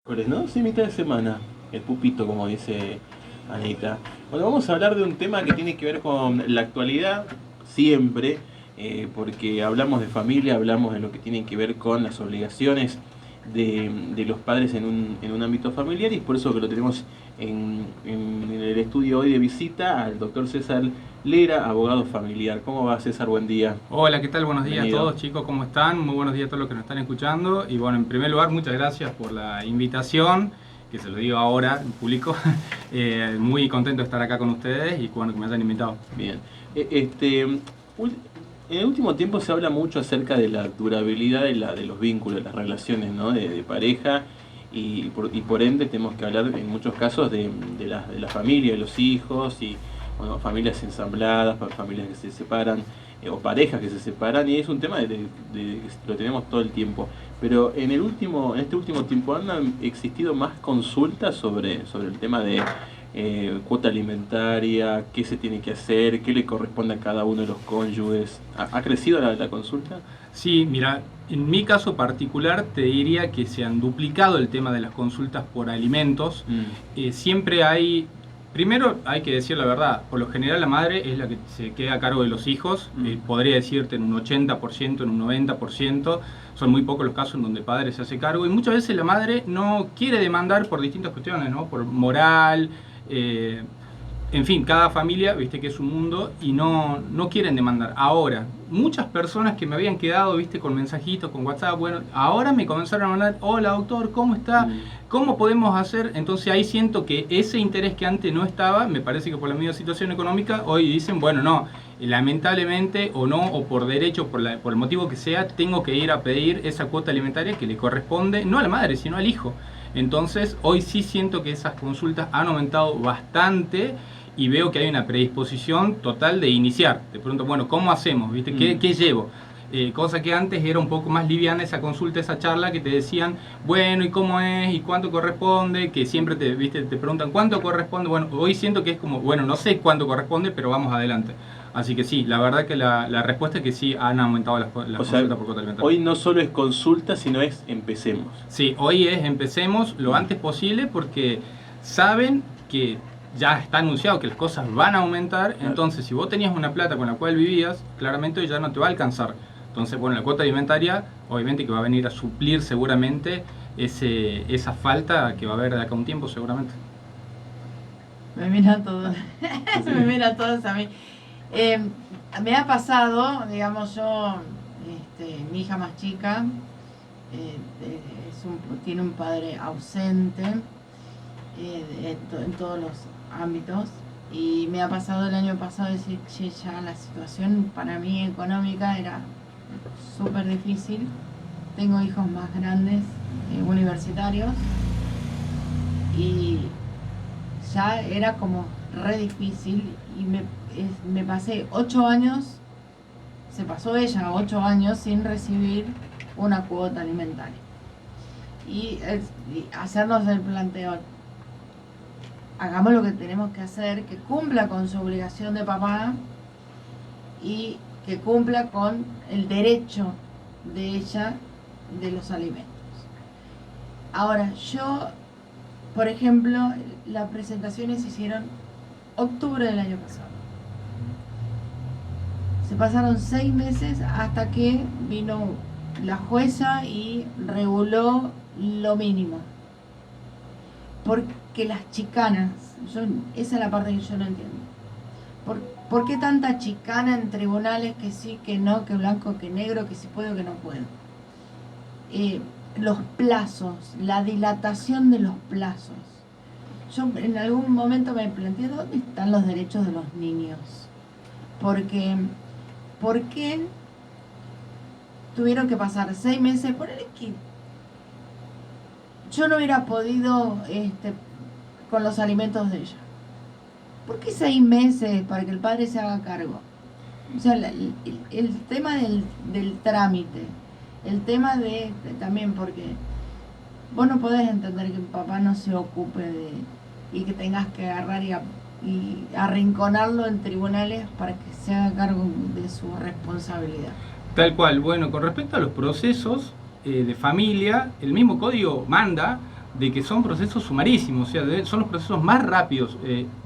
¿No? Sí, mitad de semana. El pupito, como dice Anita. Bueno, vamos a hablar de un tema que tiene que ver con la actualidad, siempre, porque hablamos de familia, hablamos de lo que tiene que ver con las obligaciones de los padres en un ámbito familiar, y por eso que lo tenemos en el estudio hoy de visita al doctor César Lera, abogado familiar. ¿Cómo va, César? Buen día. Hola, ¿qué tal? Buenos días a Bienvenido. todos, chicos, ¿cómo están? Muy buenos días a todos los que nos están escuchando. Y bueno, en primer lugar, muchas gracias por la invitación, que se lo digo ahora en público. Muy contento de estar acá con ustedes y bueno, que me hayan invitado. Bien. En el último tiempo se habla mucho acerca de la durabilidad de los vínculos, las relaciones, ¿no? de pareja, y por ende tenemos que hablar en muchos casos de la familia, de los hijos, y bueno, familias ensambladas, familias que se separan, o parejas que se separan, y es un tema que lo tenemos todo el tiempo. Pero en este último tiempo han existido más consultas sobre el tema de cuota alimentaria, qué se tiene que hacer, qué le corresponde a cada uno de los cónyuges. ¿Ha crecido la consulta? Sí, mira, en mi caso particular te diría que se han duplicado el tema de las consultas por alimentos. Siempre hay, primero hay que decir la verdad, por lo general la madre es la que se queda a cargo de los hijos. Podría decirte en un 80%, en un 90%. Son muy pocos los casos en donde el padre se hace cargo y muchas veces la madre no quiere demandar por distintas cuestiones, ¿no? Por moral, eh, en fin, cada familia, viste que es un mundo y no quieren demandar. Ahora, muchas personas que me habían quedado, viste, con mensajitos, con WhatsApp, bueno, ahora me comenzaron a mandar, hola doctor, ¿cómo está? ¿Cómo podemos hacer? Entonces ahí siento que ese interés que antes no estaba, me parece que por la misma situación económica, hoy dicen, bueno, no, lamentablemente o no, o por derecho, por el motivo que sea, tengo que ir a pedir esa cuota alimentaria que le corresponde, no a la madre, sino al hijo. Entonces, hoy sí siento que esas consultas han aumentado bastante y veo que hay una predisposición total de iniciar. De pronto, bueno, ¿cómo hacemos? ¿Viste? ¿Qué llevo? Cosa que antes era un poco más liviana esa consulta, esa charla que te decían, bueno, ¿y cómo es? ¿Y cuánto corresponde? Que siempre ¿viste? Te preguntan, ¿cuánto corresponde? Bueno, hoy siento que es como, bueno, no sé cuánto corresponde, pero vamos adelante. Así que sí, la verdad que la respuesta es que sí han aumentado las O sea, consultas por cuota alimentaria. hoy no solo es consulta, sino es empecemos. Sí, hoy es empecemos lo antes posible porque saben que ya está anunciado que las cosas van a aumentar, entonces si vos tenías una plata con la cual vivías, claramente hoy ya no te va a alcanzar. Entonces, bueno, la cuota alimentaria obviamente que va a venir a suplir seguramente esa falta que va a haber de acá a un tiempo seguramente. Me miran todos, me miran todos a mí. Eh, Me ha pasado, digamos, mi hija más chica, tiene un padre ausente en todos los ámbitos, y me ha pasado el año pasado decir, che, ya la situación para mí económica era súper difícil. Tengo hijos más grandes, universitarios, y ya era como re difícil, y me pasé 8 años, se pasó ella 8 años sin recibir una cuota alimentaria. Y hacernos el planteo, hagamos lo que tenemos que hacer, que cumpla con su obligación de papá y que cumpla con el derecho de ella de los alimentos. Ahora, por ejemplo, las presentaciones se hicieron octubre del año pasado. Se pasaron 6 meses hasta que vino la jueza y reguló lo mínimo. Porque las chicanas, esa es la parte que yo no entiendo. ¿Por qué tanta chicana en tribunales, que sí, que no, que blanco, que negro, que si puedo, que no puedo? Los plazos, la dilatación de los plazos. Yo en algún momento me planteé, ¿dónde están los derechos de los niños? Porque, ¿por qué tuvieron que pasar 6 meses? Ponele que yo no hubiera podido con los alimentos de ella. ¿Por qué 6 meses para que el padre se haga cargo? O sea, el tema del trámite, el tema también, porque vos no podés entender que el papá no se ocupe y que tengas que agarrar y arrinconarlo en tribunales para que se haga cargo de su responsabilidad. Tal cual, bueno, con respecto a los procesos de familia, el mismo código manda de que son procesos sumarísimos, o sea, son los procesos más rápidos.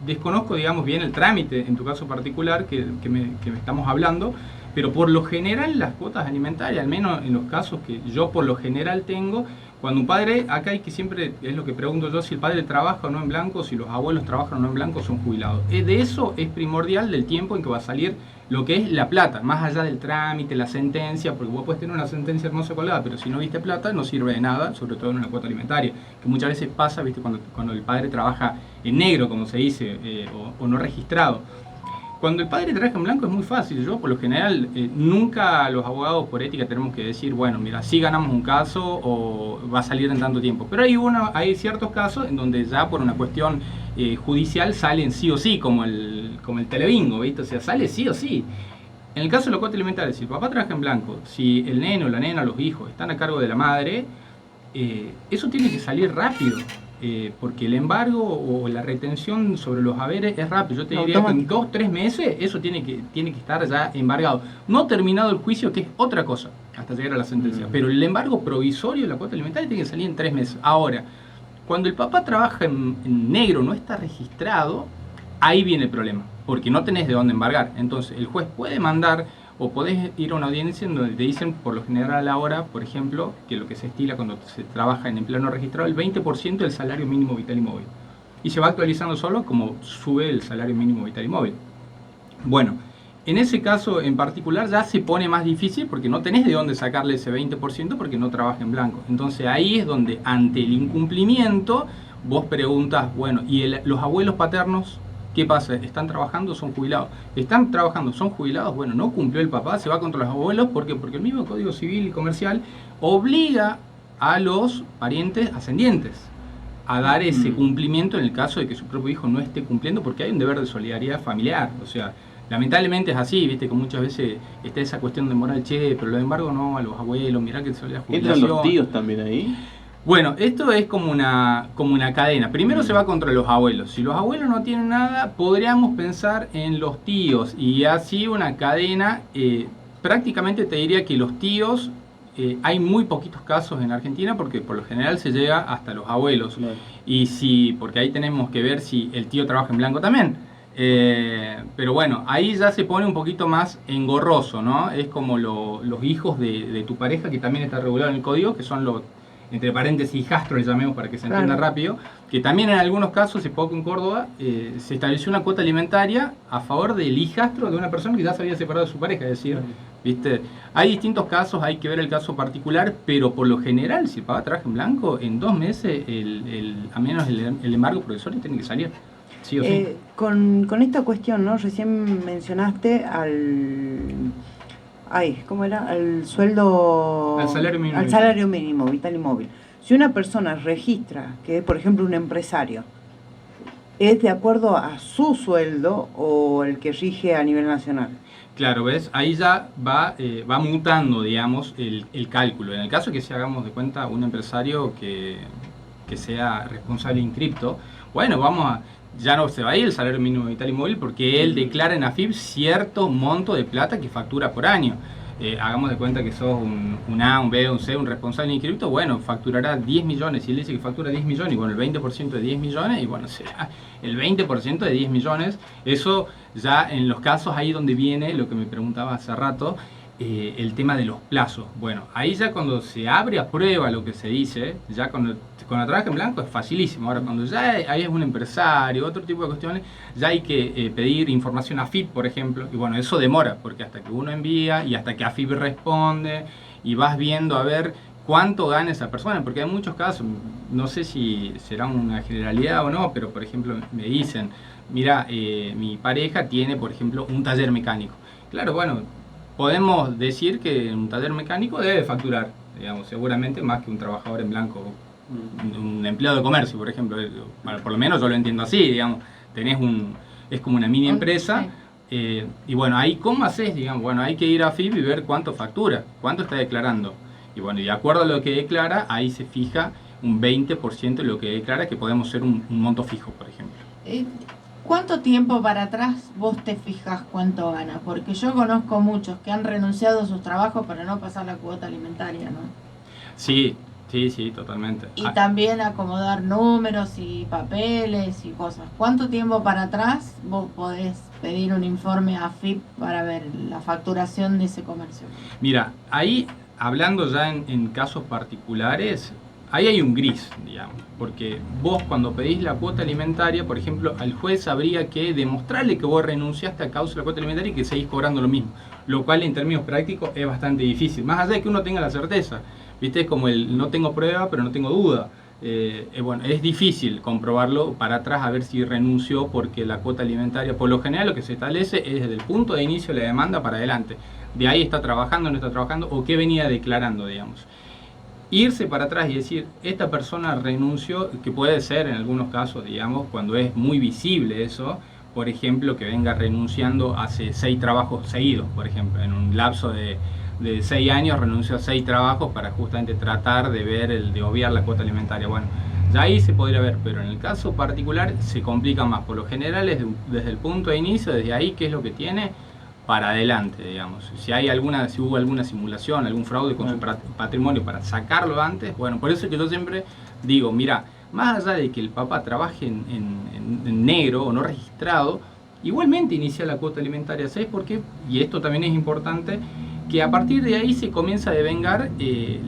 Desconozco, digamos, bien el trámite, en tu caso particular, que me estamos hablando, pero por lo general las cuotas alimentarias, al menos en los casos que yo por lo general tengo, cuando un padre, acá hay que siempre, es lo que pregunto yo, si el padre trabaja o no en blanco, si los abuelos trabajan o no en blanco, son jubilados. De eso es primordial del tiempo en que va a salir lo que es la plata, más allá del trámite, la sentencia, porque vos puedes tener una sentencia hermosa colgada, pero si no viste plata no sirve de nada, sobre todo en una cuota alimentaria, que muchas veces pasa, viste, cuando el padre trabaja en negro, como se dice, o no registrado. Cuando el padre trabaja en blanco es muy fácil. Yo, por lo general, nunca los abogados por ética tenemos que decir, bueno, mira, sí ganamos un caso o va a salir en tanto tiempo. Pero hay ciertos casos en donde ya por una cuestión judicial salen sí o sí, como el telebingo, ¿viste? O sea, sale sí o sí. En el caso de la cuota alimentaria, si el papá trabaja en blanco, si el nene o la nena, los hijos, están a cargo de la madre, eso tiene que salir rápido. Porque el embargo o la retención sobre los haberes es rápido. Yo te diría que en 2-3 meses eso tiene que estar ya embargado. No terminado el juicio, que es otra cosa, hasta llegar a la sentencia. Pero el embargo provisorio de la cuota alimentaria tiene que salir en 3 meses. Ahora, cuando el papá trabaja en negro, no está registrado, ahí viene el problema, porque no tenés de dónde embargar. Entonces, el juez puede mandar o podés ir a una audiencia en donde te dicen, por lo general ahora, por ejemplo, que lo que se estila cuando se trabaja en empleo no registrado, el 20% del salario mínimo vital y móvil. Y se va actualizando solo como sube el salario mínimo vital y móvil. Bueno, en ese caso en particular ya se pone más difícil porque no tenés de dónde sacarle ese 20% porque no trabaja en blanco. Entonces ahí es donde ante el incumplimiento vos preguntas, bueno, ¿y los abuelos paternos? ¿Qué pasa? ¿Están trabajando o son jubilados? ¿Están trabajando, son jubilados? Bueno, no cumplió el papá, se va contra los abuelos. ¿Por qué? Porque el mismo Código Civil y Comercial obliga a los parientes ascendientes a dar ese cumplimiento en el caso de que su propio hijo no esté cumpliendo, porque hay un deber de solidaridad familiar. O sea, lamentablemente es así, viste, que muchas veces está esa cuestión de moral, che, pero lo de embargo no, a los abuelos, mirá que se la jubilación. ¿Entran los tíos también ahí? Bueno, esto es como una cadena. Primero se va contra los abuelos. Si los abuelos no tienen nada, podríamos pensar en los tíos. Y así una cadena, prácticamente te diría que los tíos, hay muy poquitos casos en Argentina porque por lo general se llega hasta los abuelos. Claro. Y porque ahí tenemos que ver si el tío trabaja en blanco también. Pero bueno, ahí ya se pone un poquito más engorroso, ¿no? Es como los hijos de tu pareja, que también está regulado en el código, que son los, entre paréntesis, hijastros, le llamemos para que se entienda rápido, que también en algunos casos, hace poco en Córdoba, se estableció una cuota alimentaria a favor del hijastro de una persona que ya se había separado de su pareja. Es decir, ¿viste? Hay distintos casos, hay que ver el caso particular, pero por lo general, si el papá trabaja en blanco, en 2 meses, al menos el embargo provisorio tiene que salir. Sí o sí. Con esta cuestión, ¿no? Recién mencionaste ¿cómo era? Al sueldo... Al salario mínimo. Al salario mínimo, vital y móvil. Si una persona registra que es, por ejemplo, un empresario, ¿es de acuerdo a su sueldo o el que rige a nivel nacional? Claro, ¿ves? Ahí ya va mutando, digamos, el cálculo. En el caso que si hagamos de cuenta un empresario que sea responsable inscripto, bueno, ya no se va a ir el salario mínimo vital y móvil porque él declara en AFIP cierto monto de plata que factura por año. Hagamos de cuenta que sos un A, un B, un C, un responsable inscripto, bueno, facturará 10 millones. Si él dice que factura 10 millones, y bueno, el 20% de 10 millones, y bueno, será el 20% de 10 millones. Eso ya en los casos ahí donde viene lo que me preguntaba hace rato, el tema de los plazos. Bueno, ahí ya cuando se abre a prueba lo que se dice, ya cuando trabaja en blanco es facilísimo. Ahora, cuando ya ahí es un empresario, otro tipo de cuestiones, ya hay que pedir información a AFIP, por ejemplo, y bueno, eso demora, porque hasta que uno envía y hasta que AFIP responde, y vas viendo a ver cuánto gana esa persona, porque hay muchos casos, no sé si será una generalidad o no, pero por ejemplo me dicen, mira, mi pareja tiene, por ejemplo, un taller mecánico. Claro, bueno, podemos decir que un taller mecánico debe facturar, digamos, seguramente más que un trabajador en blanco, un empleado de comercio, por ejemplo. Por lo menos yo lo entiendo así, digamos, es como una mini empresa, y bueno, ahí ¿cómo haces? Digamos, bueno, hay que ir a FIP y ver cuánto factura, cuánto está declarando, y bueno, y de acuerdo a lo que declara, ahí se fija un 20% de lo que declara, que podemos ser un monto fijo, por ejemplo. ¿Cuánto tiempo para atrás vos te fijas cuánto gana? Porque yo conozco muchos que han renunciado a sus trabajos para no pasar la cuota alimentaria, ¿no? Sí, Sí, sí, totalmente. Y también acomodar números y papeles y cosas. ¿Cuánto tiempo para atrás vos podés pedir un informe a AFIP para ver la facturación de ese comercio? Mira, ahí, hablando ya en casos particulares, ahí hay un gris, digamos, porque vos cuando pedís la cuota alimentaria, por ejemplo, al juez habría que demostrarle que vos renunciaste a causa de la cuota alimentaria y que seguís cobrando lo mismo, lo cual en términos prácticos es bastante difícil, más allá de que uno tenga la certeza, ¿viste? Es como el no tengo prueba, pero no tengo duda. Bueno, es difícil comprobarlo para atrás a ver si renunció porque la cuota alimentaria, por lo general lo que se establece es desde el punto de inicio de la demanda para adelante. De ahí está trabajando, no está trabajando o qué venía declarando, digamos. Irse para atrás y decir, esta persona renunció, que puede ser en algunos casos, digamos, cuando es muy visible eso, por ejemplo, que venga renunciando hace 6 trabajos seguidos, por ejemplo, en un lapso de 6 años renunció a 6 trabajos para justamente tratar de ver, de obviar la cuota alimentaria. Bueno, ya ahí se podría ver, pero en el caso particular se complica más. Por lo general, desde el punto de inicio, desde ahí, ¿qué es lo que tiene? Para adelante, digamos. Si hubo alguna simulación, algún fraude con su patrimonio para sacarlo antes, bueno, por eso es que yo siempre digo, mira, más allá de que el papá trabaje en negro o no registrado, igualmente inicia la cuota alimentaria. ¿Sabes por qué? Y esto también es importante, que a partir de ahí se comienza a devengar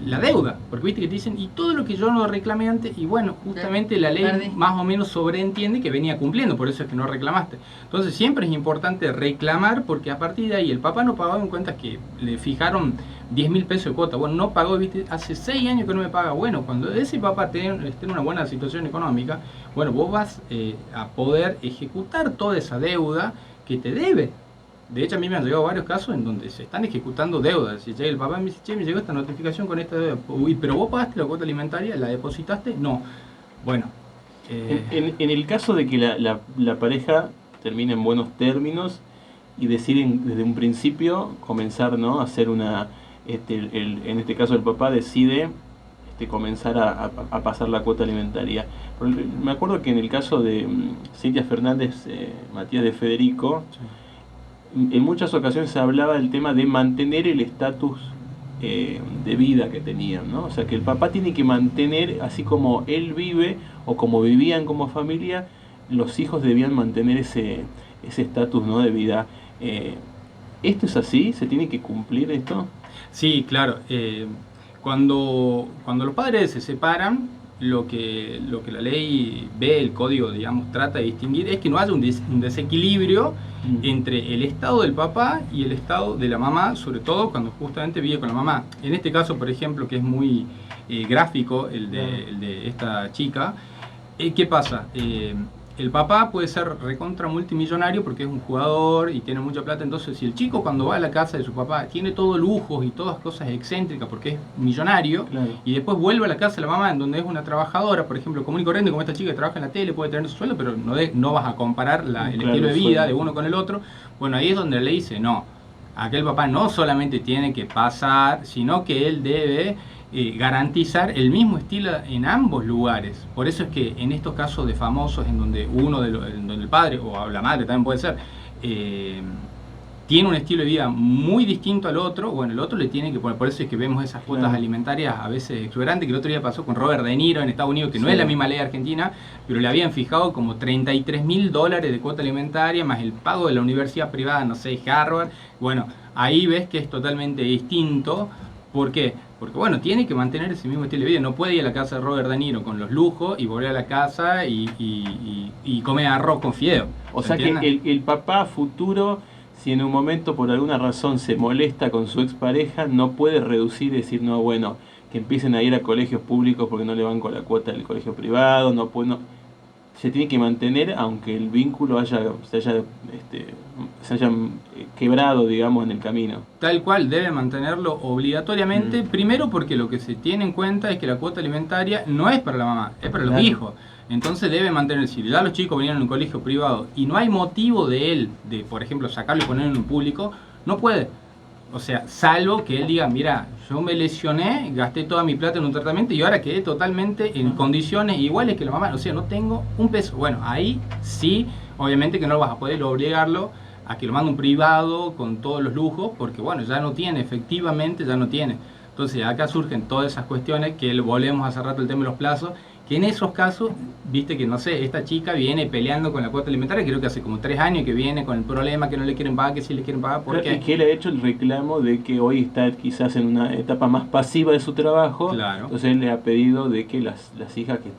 la deuda, porque viste que te dicen, y todo lo que yo no reclamé antes, y bueno, justamente la ley más o menos sobreentiende que venía cumpliendo, por eso es que no reclamaste. Entonces siempre es importante reclamar, porque a partir de ahí el papá no pagaba en cuentas que le fijaron 10.000 pesos de cuota, bueno, no pagó, viste, hace 6 años que no me paga. Bueno, cuando ese papá esté en una buena situación económica, bueno, vos vas a poder ejecutar toda esa deuda que te debe. De hecho, a mí me han llegado varios casos en donde se están ejecutando deudas. Si llega el papá y me dice, che, me llegó esta notificación con esta deuda. Uy, pero vos pagaste la cuota alimentaria, ¿la depositaste? No. Bueno. En el caso de que la pareja termine en buenos términos y deciden desde un principio comenzar, ¿no?, a hacer en este caso el papá decide comenzar a pasar la cuota alimentaria. Me acuerdo que en el caso de Cintia Fernández, Matías de Federico, sí, en muchas ocasiones se hablaba del tema de mantener el estatus de vida que tenían, ¿no? O sea, que el papá tiene que mantener, así como él vive o como vivían como familia, los hijos debían mantener ese estatus, ¿no?, de vida. ¿Esto es así? ¿Se tiene que cumplir esto? Sí, claro. Cuando los padres se separan, lo que la ley ve, el código, digamos, trata de distinguir es que no haya un desequilibrio entre el estado del papá y el estado de la mamá, sobre todo cuando justamente vive con la mamá. En este caso, por ejemplo, que es muy gráfico, el de esta chica, ¿qué pasa? El papá puede ser recontra multimillonario porque es un jugador y tiene mucha plata. Entonces, si el chico cuando va a la casa de su papá tiene todo lujos y todas cosas excéntricas porque es millonario, claro, y después vuelve a la casa de la mamá en donde es una trabajadora, por ejemplo, común y corriente, como esta chica que trabaja en la tele, puede tener su sueldo, pero no vas a comparar el claro, estilo de vida de uno con el otro. Bueno, ahí es donde la ley dice, no, aquel papá no solamente tiene que pasar, sino que él debe garantizar el mismo estilo en ambos lugares. Por eso es que en estos casos de famosos en donde en donde el padre o la madre también puede ser tiene un estilo de vida muy distinto al otro, bueno, el otro le tiene que poner. Por eso es que vemos esas cuotas claro, alimentarias a veces exuberantes, que el otro día pasó con Robert De Niro en Estados Unidos, que no sí, es la misma ley argentina, pero le habían fijado como $33.000 de cuota alimentaria más el pago de la universidad privada, no sé, Harvard. Bueno, ahí ves que es totalmente distinto. ¿Por qué? Porque bueno, tiene que mantener ese mismo estilo de vida. No puede ir a la casa de Robert De Niro con los lujos y volver a la casa y comer arroz con fideo. O sea que el papá futuro, si en un momento por alguna razón se molesta con su expareja, no puede reducir y decir, no, bueno, que empiecen a ir a colegios públicos porque no le van con la cuota del colegio privado, se tiene que mantener aunque el vínculo se haya quebrado, digamos, en el camino. Tal cual, debe mantenerlo obligatoriamente, primero porque lo que se tiene en cuenta es que la cuota alimentaria no es para la mamá, es para los hijos. Entonces debe mantenerse. Si ya los chicos venían en un colegio privado y no hay motivo de él, de por ejemplo sacarlo y ponerlo en un público, no puede. O sea, salvo que él diga, mira, yo me lesioné, gasté toda mi plata en un tratamiento y ahora quedé totalmente en condiciones iguales que la mamá. O sea, no tengo un peso. Bueno, ahí sí, obviamente que no vas a poder obligarlo a que lo mande un privado con todos los lujos, porque bueno, ya no tiene, efectivamente ya no tiene. Entonces acá surgen todas esas cuestiones que volvemos hace rato el tema de los plazos, que en esos casos, viste que no sé, esta chica viene peleando con la cuota alimentaria, creo que hace como 3 años que viene con el problema que no le quieren pagar, que sí le quieren pagar, ¿por qué? Y que él ha hecho el reclamo de que hoy está quizás en una etapa más pasiva de su trabajo, Claro. entonces él le ha pedido de que las hijas que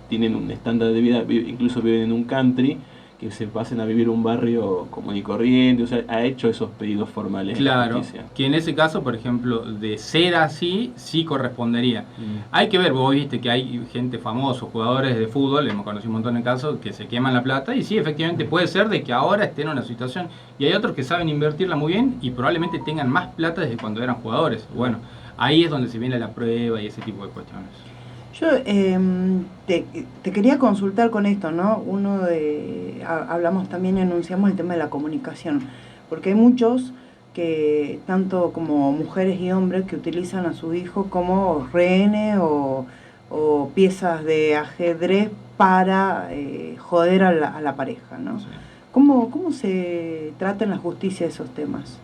tienen un estándar de vida, incluso viven en un country, que se pasen a vivir un barrio común y corriente, o sea, ha hecho esos pedidos formales en la Claro, justicia. que en ese caso, por ejemplo, de ser así, sí correspondería. Hay que ver, vos viste que hay gente famosa, jugadores de fútbol, hemos conocido un montón de casos, que se queman la plata, y sí, efectivamente puede ser de que ahora estén en una situación, y hay otros que saben invertirla muy bien, y probablemente tengan más plata desde cuando eran jugadores. Bueno, ahí es donde se viene la prueba y ese tipo de cuestiones. Yo te quería consultar con esto, ¿no? Hablamos también, enunciamos el tema de la comunicación, porque hay muchos que, tanto como mujeres y hombres, que utilizan a sus hijos como rehenes o piezas de ajedrez para joder a la pareja, ¿no? Sí. ¿Cómo se trata en la justicia esos temas?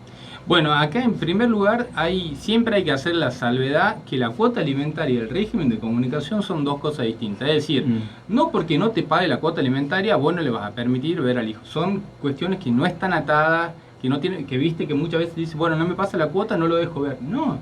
Bueno, acá en primer lugar siempre hay que hacer la salvedad que la cuota alimentaria y el régimen de comunicación son dos cosas distintas. Es decir, no porque no te pague la cuota alimentaria vos no le vas a permitir ver al hijo. Son cuestiones que no están atadas, que no tienen, que viste que muchas veces dice, bueno, no me pasa la cuota, no lo dejo ver. No,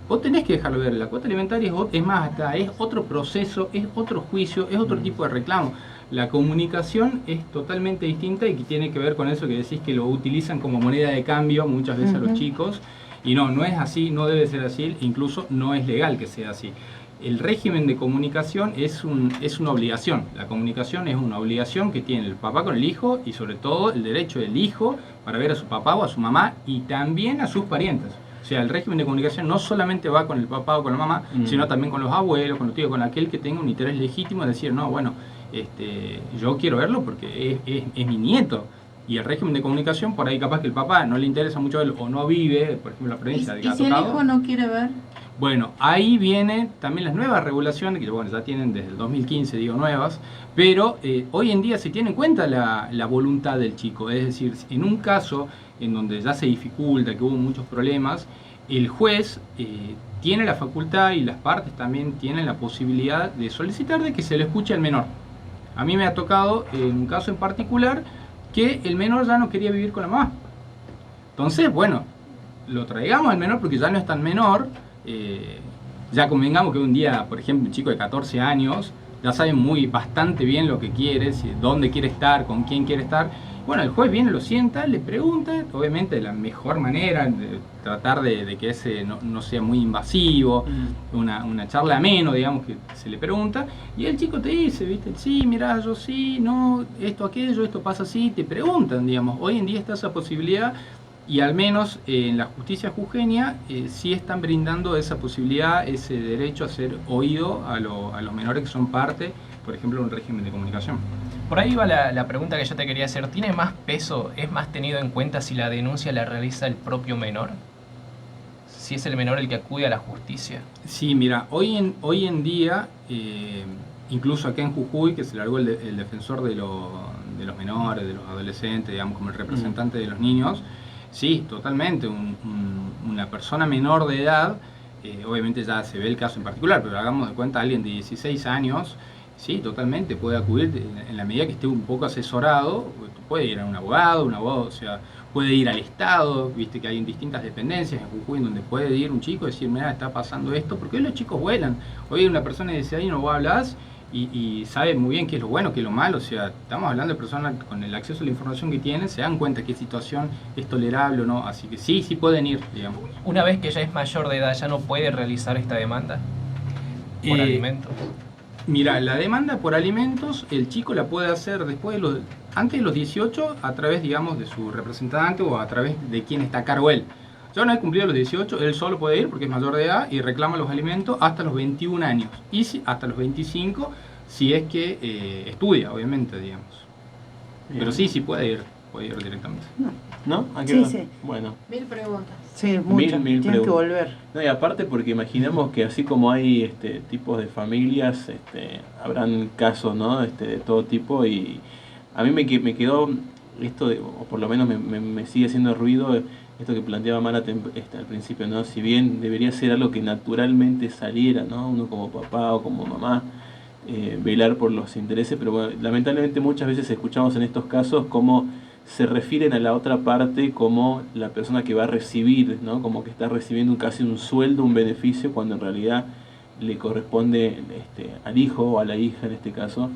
vos tenés que dejarlo ver. La cuota alimentaria es más acá, es otro proceso, es otro juicio, es otro tipo de reclamo. La comunicación es totalmente distinta y que tiene que ver con eso que decís que lo utilizan como moneda de cambio muchas veces a los chicos. Y no es así, no debe ser así, incluso no es legal que sea así. El régimen de comunicación es una obligación. La comunicación es una obligación que tiene el papá con el hijo y sobre todo el derecho del hijo para ver a su papá o a su mamá y también a sus parientes. O sea, el régimen de comunicación no solamente va con el papá o con la mamá, sino también con los abuelos, con los tíos, con aquel que tenga un interés legítimo de decir, no, bueno, yo quiero verlo porque es mi nieto. Y el régimen de comunicación, por ahí capaz que el papá no le interesa mucho él o no vive, por ejemplo, la provincia de ¿Y si el hijo no quiere ver? Bueno, ahí vienen también las nuevas regulaciones, que bueno, ya tienen desde el 2015, digo nuevas, pero hoy en día se tiene en cuenta la voluntad del chico. Es decir, en un caso en donde ya se dificulta, que hubo muchos problemas, el juez tiene la facultad y las partes también tienen la posibilidad de solicitar de que se le escuche al menor. A mí me ha tocado, en un caso en particular, que el menor ya no quería vivir con la mamá. Entonces, bueno, lo traigamos al menor porque ya no es tan menor. Ya convengamos que un día, por ejemplo, un chico de 14 años ya sabe bastante bien lo que quiere, dónde quiere estar, con quién quiere estar. Bueno, el juez viene, lo sienta, le pregunta, obviamente de la mejor manera, de tratar de que ese no sea muy invasivo, una charla ameno, digamos, que se le pregunta, y el chico te dice, ¿viste? Sí, mirá, yo sí, no, esto, aquello, esto pasa así, te preguntan, digamos. Hoy en día está esa posibilidad, y al menos en la justicia jujeña sí están brindando esa posibilidad, ese derecho a ser oído a los menores que son parte, por ejemplo, de un régimen de comunicación. Por ahí va la pregunta que yo te quería hacer. ¿Tiene más peso, es más tenido en cuenta si la denuncia la realiza el propio menor? Si es el menor el que acude a la justicia. Sí, mira, hoy en día, incluso acá en Jujuy, que se largó el defensor de los menores, de los adolescentes, digamos, como el representante de los niños, sí, totalmente, una persona menor de edad, obviamente ya se ve el caso en particular, pero hagamos de cuenta alguien de 16 años, sí, totalmente, puede acudir en la medida que esté un poco asesorado, puede ir a un abogado, o sea, puede ir al Estado, viste que hay en distintas dependencias en Jujuy donde puede ir un chico y decir, mira, está pasando esto, porque hoy los chicos vuelan, hoy una persona de 16 años no vos hablas y sabe muy bien qué es lo bueno, qué es lo malo, o sea, estamos hablando de personas con el acceso a la información que tienen, se dan cuenta qué situación es tolerable o no, así que sí pueden ir, digamos. Una vez que ya es mayor de edad, ¿ya no puede realizar esta demanda por alimentos? Mira, la demanda por alimentos, el chico la puede hacer antes de los 18 a través, digamos, de su representante o a través de quien está a cargo él. Ya una vez cumplido los 18, él solo puede ir porque es mayor de edad y reclama los alimentos hasta los 21 años. Y hasta los 25 si es que estudia, obviamente, digamos. Bien. Pero sí puede ir directamente. ¿No? Sí. Bueno. 1000 preguntas. Sí, muchas. Mil Tienes que preguntas. volver. No, y aparte porque imaginamos que así como hay tipos de familias, habrán casos, ¿no? De todo tipo, y a mí me quedó esto o por lo menos me sigue haciendo ruido esto que planteaba Mara al principio, ¿no? Si bien debería ser algo que naturalmente saliera, ¿no? Uno como papá o como mamá, velar por los intereses, pero bueno, lamentablemente muchas veces escuchamos en estos casos cómo se refieren a la otra parte como la persona que va a recibir, ¿no? Como que está recibiendo casi un sueldo, un beneficio, cuando en realidad le corresponde al hijo o a la hija en este caso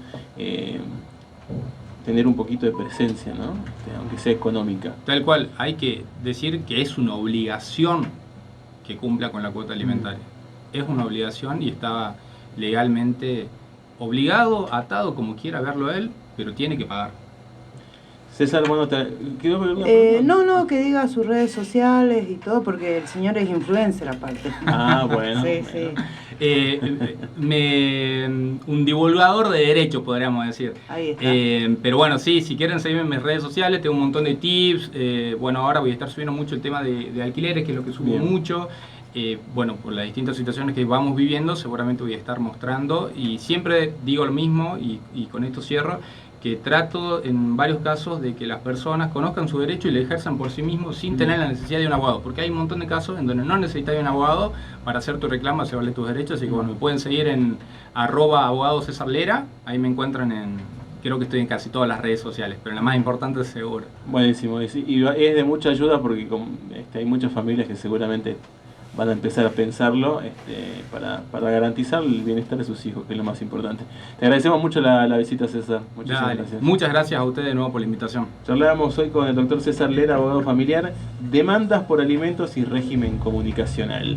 tener un poquito de presencia, ¿no? Aunque sea económica. Tal cual, hay que decir que es una obligación que cumpla con la cuota alimentaria. Es una obligación y está legalmente obligado, atado, como quiera verlo él, pero tiene que pagar. César, bueno, ¿quedó alguna no, que diga sus redes sociales y todo, porque el señor es influencer aparte. Ah, bueno. Sí, bueno. sí. Un divulgador de derechos, podríamos decir. Ahí está. Pero bueno, sí, si quieren seguirme en mis redes sociales, tengo un montón de tips. Bueno, ahora voy a estar subiendo mucho el tema de alquileres, que es lo que subo Bien. mucho. Bueno, por las distintas situaciones que vamos viviendo, seguramente voy a estar mostrando. Y siempre digo lo mismo, y con esto cierro, que trato en varios casos de que las personas conozcan su derecho y lo ejerzan por sí mismos sin tener la necesidad de un abogado, porque hay un montón de casos en donde no necesitas de un abogado para hacer tu reclamo, hacer valer tus derechos. Así que bueno, me pueden seguir en @abogadocesarlera, ahí me encuentran creo que estoy en casi todas las redes sociales, pero la más importante es seguro. Buenísimo, y es de mucha ayuda porque hay muchas familias que seguramente van a empezar a pensarlo para garantizar el bienestar de sus hijos, que es lo más importante. Te agradecemos mucho la visita, César. Muchísimas gracias. Muchas gracias a ustedes de nuevo por la invitación. Charlábamos hoy con el doctor César Lera, abogado familiar, demandas por alimentos y régimen comunicacional.